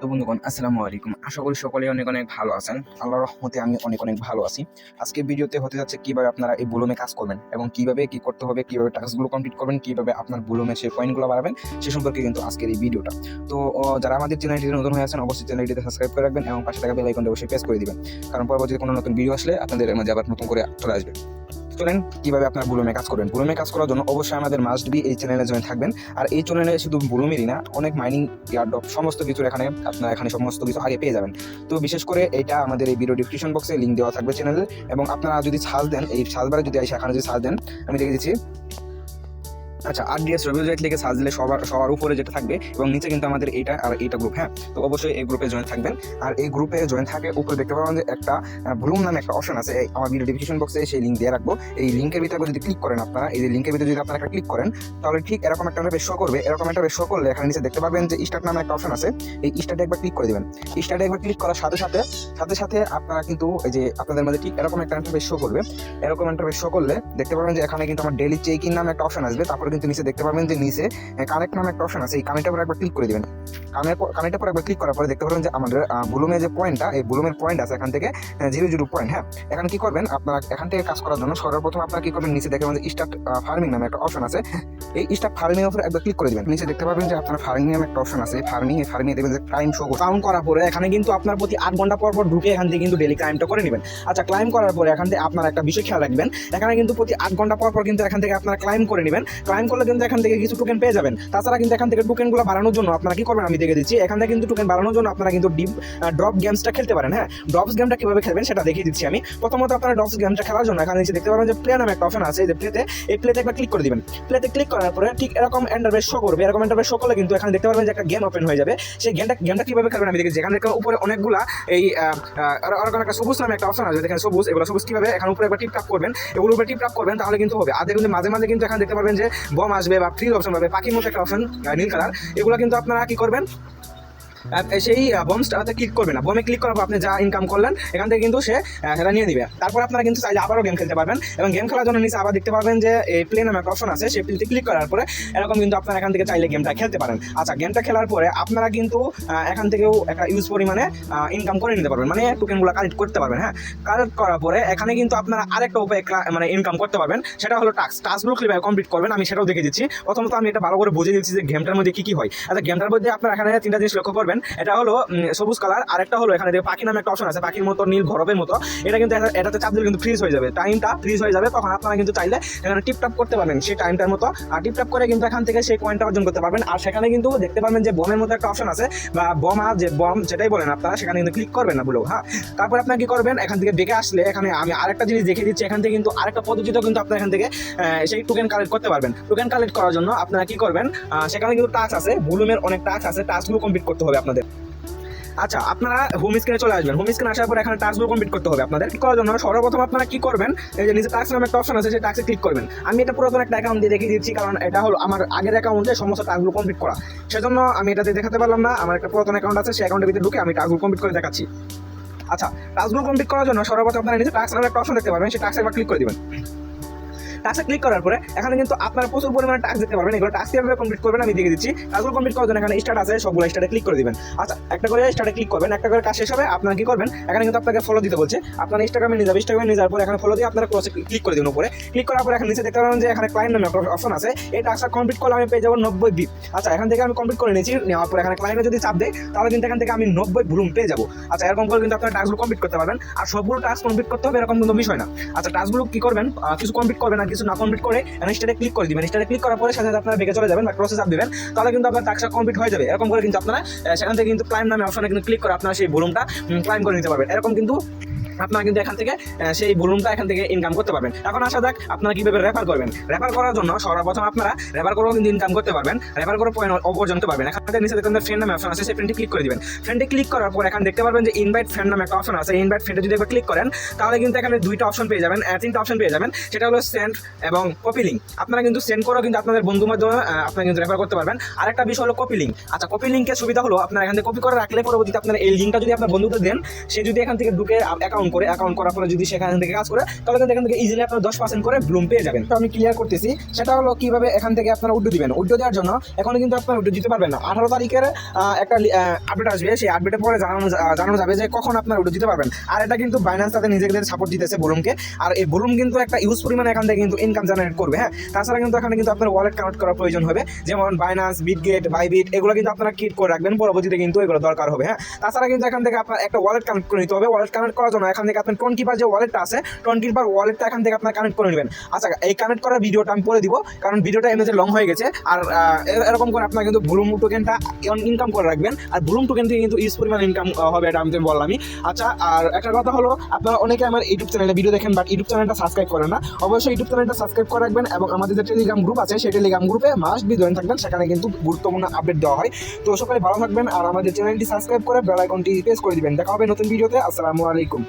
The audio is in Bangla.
তো বন্ধুগণ আসসালামু আলাইকুম। আশা করি সকলেই অনেক অনেক ভালো আছেন। আল্লাহর রহমতে আমি অনেক অনেক ভালো আছি। আজকে ভিডিওতে হতে যাচ্ছে কিভাবে আপনারা এই বুলুমে কাজ করবেন এবং কিভাবে কি করতে হবে, কিভাবে টাস্কগুলো কমপ্লিট করবেন, কিভাবে আপনার বুলুমের সেই পয়েন্টগুলো বাড়াবেন সে সম্পর্কে কিন্তু আজকের এই ভিডিওটা। তো যারা আমাদের চ্যানেলটিতে নতুন হয়ে আছেন অবশ্যই চ্যানেলটিতে সাবস্ক্রাইব করে রাখবেন এবং পাশে থাকা বেল আইকনটা অবশ্যই প্রেস করে দিবেন, কারণ পরবর্তীতে কোনো নতুন ভিডিও আসলে আপনাদের মাঝে আবার নতুন করে চলে আসবে। চলেন কিভাবে আপনার বুলুমে কাজ করবেন। বুলুমে কাজ করার জন্য অবশ্যই আমাদের মাস্ট বি এই চ্যানেলে জয়েন থাকবেন। আর এই চ্যানেলে শুধু বুলুমেরই না, অনেক মাইনিং এয়ারড্রপ সমস্ত কিছুর এখানে আপনারা সমস্ত কিছু আগে পেয়ে যাবেন। তো বিশেষ করে এটা আমাদের এই ভিডিও ডিসক্রিপশন বক্সে লিঙ্ক দেওয়া থাকবে চ্যানেলে, এবং আপনারা যদি সার্চ দেন এই সার্চ বারে যদি এখানে যদি সার্চ দেন আমি দেখে দিচ্ছি। আচ্ছা, RDS রবিউল জাইট লিখে সার্চ দিলে সবার উপরে যেটা থাকবে এবং নিচে কিন্তু আমাদের এইটা আর এইটা গ্রুপ। হ্যাঁ, তো অবশ্যই এই গ্রুপে জয়েন থাকবেন। আর এই গ্রুপে জয়েন থাকে উপরে দেখতে পাবেন যে একটা ব্লুম নামে একটা অপশন আছে। আমার ভিডিও ডিসক্রিপশন বক্সে সেই লিঙ্ক দিয়ে রাখবো। এই লিঙ্কের ভিতরে যদি ক্লিক করেন আপনারা, এই যে লিঙ্কের ভিতরে যদি আপনারা একটা ক্লিক করেন তাহলে ঠিক এরকম একটা পেজ শো করবে। এরকম একটা পেজ শো করলে এখানে নিচে দেখতে পাবেন যে স্টার্ট নামে একটা অপশন আছে। এই স্টার্টে একবার ক্লিক করে দিবেন। স্টার্টে একবার ক্লিক করার সাথে সাথে আপনারা কিন্তু এই যে আপনাদের মধ্যে ঠিক এরকম একটা পেজ শো করবে। এরকম একটা পেজ শো করলে দেখতে পাবেন যে এখানে কিন্তু আমার ডেইলি চেক ইন নামে একটা অপশন আসবে। তারপরে কিন্তু নিচে দেখতে পাবেন যে নিচে কানেক্ট নামে একটা অপশন আছে। এই কানেক্টের পর একবার ক্লিক করে দিবেন। কানেক্টের পর একবার ক্লিক করার পরে দেখতে পাবেন যে আমাদের বুলুমের যে পয়েন্টটা, এই বুলুমের পয়েন্ট আছে এখান থেকে 0 পয়েন্ট। হ্যাঁ, এখানে কি করবেন আপনারা এখান থেকে কাজ করার জন্য সর্বপ্রথম আপনারা কি করবেন, নিচে দেখতে পাবেন যে স্টার্ট ফার্মিং নামে একটা অপশন আছে। এই স্টার্ট ফার্মিং এর উপর একবার ক্লিক করে দিবেন। নিচে দেখতে পাবেন যে আপনার ফার্মিং নামে একটা অপশন আছে। ফার্মিং দেখবেন যে ক্লাইম শো কাউন্ট করার পরে এখানে কিন্তু আপনার প্রতি 8 ঘন্টা পর পর ঢুকে এখান থেকে কিন্তু ডেইলি ক্লাইমটা করে নেবেন। আচ্ছা, ক্লাইম করার পরে এখান থেকে আপনারা একটা বিষয় খেয়াল রাখবেন, এখানে কিন্তু প্রতি 8 ঘন্টা পর পর কিন্তু এখান থেকে আপনারা ক্লাইম করে নেবেন। ক্লাইম করলে কিন্তু এখান থেকে কিছু টোকেন পেয়ে যাবেন। তাছাড়া কিন্তু এখান থেকে টোকেনগুলো বাড়ানোর জন্য আপনারা কি করবেন আমি দেখে দিচ্ছি। এখান থেকে কিন্তু টোকেন বাড়ানোর জন্য আপনারা কিন্তু ড্রপ গেমসটা খেলতে পারেন। হ্যাঁ, ড্রপস গেমটা কিভাবে খেলবেন সেটা দেখিয়ে দিচ্ছি আমি। প্রথমত আপনারা ড্রপস গেমটা খেলার জন্য এখানে নিচে দেখতে পাবেন যে প্লে নামে একটা অপশন আছে। যে প্লেতে একবার ক্লিক করে দিবেন। প্লেতে ক্লিক করার পরে ঠিক এরকম ইন্টারফেস শো করবে। এরকম ইন্টারফেস শো করলে কিন্তু এখানে দেখতে পাবেন যে একটা গেম ওপেন হয়ে যাবে। সেই গেমটা কিভাবে খেলবেন আমি দেখেছি। এখানে উপরে অনেকগুলা এই এরকম একটা সবুজ নামে একটা অপশন আছে। দেখেন সবুজ, এগুলো সবুজ কিভাবে এখানে উপরে একবার টিপ টাপ করবেন, এগুলোর উপরে টিপ টাপ করবেন তাহলে কিন্তু হবে। আর দেখুন মাঝে মাঝে কিন্তু এখানে দেখতে পাবেন যে বম আসবে বা ফ্রিজ অপশন পাবে, পাখির মতো একটা অপশন নীল কালার। এগুলো কিন্তু আপনারা কি করবেন, সেই বমসটাতে ক্লিক করবেন না। বমে ক্লিক করার পর আপনি যা ইনকাম করলেন এখান থেকে কিন্তু সেটা নিয়ে দিবে। তারপর আপনারা কিন্তু চাইলে আবারও গেম খেলতে পারবেন, এবং গেম খেলার জন্য নিচে আবার দেখতে পাবেন যে এই প্লে নামে একটা অপশন আছে। সেই প্লেতে ক্লিক করার পরে এরকম কিন্তু আপনারা এখান থেকে চাইলে গেমটা খেলতে পারেন। আচ্ছা, গেমটা খেলার পরে আপনারা কিন্তু এখান থেকেও একটা ইউজ পরিমাণে ইনকাম করে নিতে পারবেন, মানে টোকেনগুলো কালেক্ট করতে পারবেন। হ্যাঁ, কালেক্ট করার পরে এখানে কিন্তু আপনারা আরেকটা উপায় মানে ইনকাম করতে পারবেন, সেটা হলো টাস্কগুলো কিভাবে কমপ্লিট করবেন আমি সেটাও দেখে দিচ্ছি। প্রথমত আমি এটা ভালো করে বুঝিয়ে দিচ্ছি যে গেমটার মধ্যে কি হয়। আচ্ছা, গেমটার মধ্যে আপনারা এখানে 3টা জিনিস লক্ষ্য করবেন। এটা হলো সবুজ কালার, আরেকটা হলো এখানে পাখি নামে একটা অপশন আছে, পাখির মতো নীল ঘরবের মতো। এটা কিন্তু এটাতে চাপ দিলে কিন্তু ফ্রিজ হয়ে যাবে, টাইমটা ফ্রিজ হয়ে যাবে। তখন আপনারা কিন্তু চাইলে এখানে টিপটাপ করতে পারবেন সেই টাইমটার মতো। আর টিপটাপ করে কিন্তু এখান থেকে সেই পয়েন্টটা অর্জন করতে পারবেন। আর সেখানে কিন্তু দেখতে পারবেন যে বমের মতো একটা অপশন আছে, বা বম যেটাই বলেন আপনারা, সেখানে কিন্তু ক্লিক করবেন না বলো। হ্যাঁ, তারপর আপনারা কি করবেন, এখান থেকে বেঁকে আসলে এখানে আমি আরেকটা জিনিস দেখে দিচ্ছি। এখান থেকে কিন্তু আরেকটা পদ্ধতিতেও কিন্তু আপনারা এখান থেকে সেই টোকেন কালেক্ট করতে পারবেন। টোকেন কালেক্ট করার জন্য আপনারা কি করবেন, সেখানে কিন্তু টাস্ক আছে, বুলুমের অনেক টাস্ক আছে, টাস্কগুলো কমপ্লিট করতে হবে আপনাদের। আচ্ছা, আপনারা হোম স্ক্রিনে চলে আসবেন। হোম স্ক্রিনে আসার পর এখানে টাস্কগুলো কমপ্লিট করতে হবে আপনাদের। ঠিক করার জন্য সর্বপ্রথম আপনারা কি করবেন, এই যে নিচে টাস্ক নামে একটা অপশন আছে, সেই টাস্কে ক্লিক করবেন। আমি এটা পুরাতন একটা অ্যাকাউন্ট দিয়ে দেখিয়ে দিচ্ছি, কারণ এটা হলো আমার আগের অ্যাকাউন্টে সমস্ত টাস্কগুলো কমপ্লিট করা, সেজন্য আমি এটাতে দেখাতে পারলাম না। আমার একটা পুরাতন অ্যাকাউন্ট আছে, সেই অ্যাকাউন্টের ভিতরে ঢুকে আমি টাস্কগুলো কমপ্লিট করে দেখাচ্ছি। আচ্ছা, টাস্কগুলো কমপ্লিট করার জন্য সর্বপ্রথম আপনারা নিচে টাস্ক নামে একটা অপশন দেখতে পারবেন, সেই টাস্কে একবার ক্লিক করে দিবেন। টাস্কে ক্লিক করার পরে এখানে কিন্তু আপনারা প্রচুর পরিমাণে টাস্ক দেখতে পারবেন। এগুলো টাস্ক কিভাবে কমপ্লিট করবেন আমি দেখে দিচ্ছি। টাস্কগুলো কমপ্লিট করার জন্য এখানে স্টার্ট আছে, সবগুলো স্টার্টে ক্লিক করে দিবেন। আচ্ছা, একটা করে স্টার্টে ক্লিক করবেন, একটা করে কাজ শেষ হবে আপনারা কি করবেন, এখানে কিন্তু আপনাকে ফলো দিতে বলছে। আপনারা ইনস্টাগ্রামে নিয়ে যাবেন, ইনস্টাগ্রামে নিয়ে যাওয়ার পরে এখানে ফলো দিয়ে আপনারা ক্রসে ক্লিক করে দিন। উপরে ক্লিক করার পরে এখানে নিচে দেখতে পাবেন যে এখানে ক্লায়েন্ট নামে একটা অপশন আছে। এই টাস্কটা কমপ্লিট করলে আমি পেয়ে যাবো 90 বিপ। আচ্ছা, এখান থেকে আমি কমপ্লিট করে নিয়েছি। নেওয়ার পরে এখানে ক্লায়েন্টে যদি চাপ দেয় তাহলে কিন্তু এখান থেকে আমি 90 ব্লুম পেয়ে যাবো। আচ্ছা, এরকম করে কিন্তু আপনারা টাস্কগুলো কমপ্লিট করতে পারবেন। আর সবগুলো টাস্ক কমপ্লিট করতে হবে এরকম কোনো বিষয় না। আচ্ছা, টাস্কগুলো কি করবেন, কিছু কমপ্লিট করবেন আর কিছু না কমপ্লিট করে স্টার্টে ক্লিক করে দিবেন। স্টার্টে ক্লিক করার পরে সাথে আপনারা বেগে চলে যাবেন বা ক্রসে চাপ দিবেন, তাহলে কিন্তু আপনার টাস্কটা কমপ্লিট হয়ে যাবে। এরকম করে কিন্তু আপনারা সেখান থেকে কিন্তু ক্লাইম নামে অপশনে কিন্তু ক্লিক করে আপনারা সেই বুলুমটা ক্লাইম করে নিতে পারবেন। এরকম কিন্তু আপনারা কিন্তু এখান থেকে সেই বুলুমটা এখান থেকে ইনকাম করতে পারবেন। এখন আসা যাক আপনারা কিভাবে রেফার করবেন। রেফার করার জন্য সর্বপ্রথম আপনারা রেফার করেও কিন্তু ইনকাম করতে পারবেন, রেফার করে পয়েন্ট অর্জন করতে পারবেন। এখান থেকে নিচে দেখবেন ফ্রেন্ড নামে অপশন আছে, সেই ফ্রেন্ডে ক্লিক করে দিবেন। ফ্রেন্ডে ক্লিক করার পর এখানে দেখতে পারবেন যে ইনভাইট ফ্রেন্ড নামে একটা অপশন আছে। ইনভাইট ফ্রেন্ডে যদি একবার ক্লিক করেন তাহলে কিন্তু এখানে 2টা অপশন পেয়ে যাবেন, 3টা অপশন পেয়ে যাবেন। সেটা হলো সেন্ড এবং কপি লিঙ্ক। আপনারা কিন্তু সেন্ড করেও কিন্তু আপনাদের বন্ধুর মাধ্যমে আপনারা কিন্তু রেফার করতে পারবেন। আরেকটা বিষয় হলো কপি লিঙ্ক। আচ্ছা, কপি লিঙ্কের সুবিধা হলো আপনারা এখান থেকে কপি করে রাখলে পরবর্তীতে আপনারা এই লিঙ্কটা যদি আপনার বন্ধুদের দেন, সে যদি এখান থেকে ঢুকে অ্যাকাউন্ট করার পরে যদি সেখান থেকে কাজ করে তাহলে কিন্তু এখান থেকে ইজিলি আপনারা 10% করে ব্লুম পেয়ে যাবেন। তো আমি ক্লিয়ার করতেছি, সেটা হলো কিভাবে এখান থেকে আপনারা উইথড্র দিবেন। উইথড্র দেওয়ার জন্য এখন কিন্তু আপনারা উইথড্র দিতে পারবেন না। 18 তারিখের একটা আপডেট আসবে, সেই আপডেটের পরে জানানো যাবে যে কখন আপনারা উইথড্র দিতে পারবেন। আর এটা কিন্তু বাইন্যান্স তাদের নিজেদের সাপোর্ট দিতেছে ব্লুমকে। আর এই ব্লুম কিন্তু একটা ইউজ পরিমাণে এখান থেকে কিন্তু ইনকাম জেনারেট করবে। হ্যাঁ, তাছাড়া কিন্তু এখানে কিন্তু আপনার ওয়ালেট কানেক্ট করার প্রয়োজন হবে, যেমন বাইন্যান্স, বিটগেট, বাইবিট, এগুলো কিন্তু আপনারা ক্রিয়েট করে রাখবেন, পরবর্তীতে কিন্তু এগুলো দরকার হবে। হ্যাঁ, তাছাড়া কিন্তু এখান থেকে আপনার একটা ওয়ালেট কানেক্ট করে নিতে হবে। ওয়ালেট কানেক্ট করার জন্য এখান থেকে আপনার টোনকিপার যে ওয়ালেটটা আছে, টোনকিপার ওয়ালেটটা এখান থেকে আপনার কানেক্ট করে নেবেন। আচ্ছা, এই কানেক্ট করার ভিডিওটা আমি পরে দিব, কারণ ভিডিওটা এমনিতে লং হয়ে গেছে। আর এরকম করে আপনার কিন্তু ব্লুম টোকেনটা ইনকাম করে রাখবেন, আর ব্লুম টোকেন থেকে কিন্তু ইউজ পরিমাণ ইনকাম হবে, এটা আমি তো বললামই। আচ্ছা, আর একটা কথা হলো, আপনারা অনেকে আমার ইউটিউব চ্যানেলে ভিডিও দেখেন বাট ইউটিউব চ্যানেলটা সাবস্ক্রাইব করেন না। অবশ্যই ইউটিউব চ্যানেলটা সাবস্ক্রাইব করে রাখবেন, এবং আমাদের যে টেলিগ্রাম গ্রুপ আছে সেই টেলিগ্রাম গ্রুপে মাস্ট বি জয়েন থাকবেন, সেখানে কিন্তু গুরুত্বপূর্ণ আপডেট দেওয়া হয়। তো সকালে ভালো থাকবেন, আর আমাদের চ্যানেলটি সাবস্ক্রাইব করে বেল আইকনটি প্রেস করে দিবেন। দেখা হবে নতুন ভিডিওতে। আসসালামু আলাইকুম।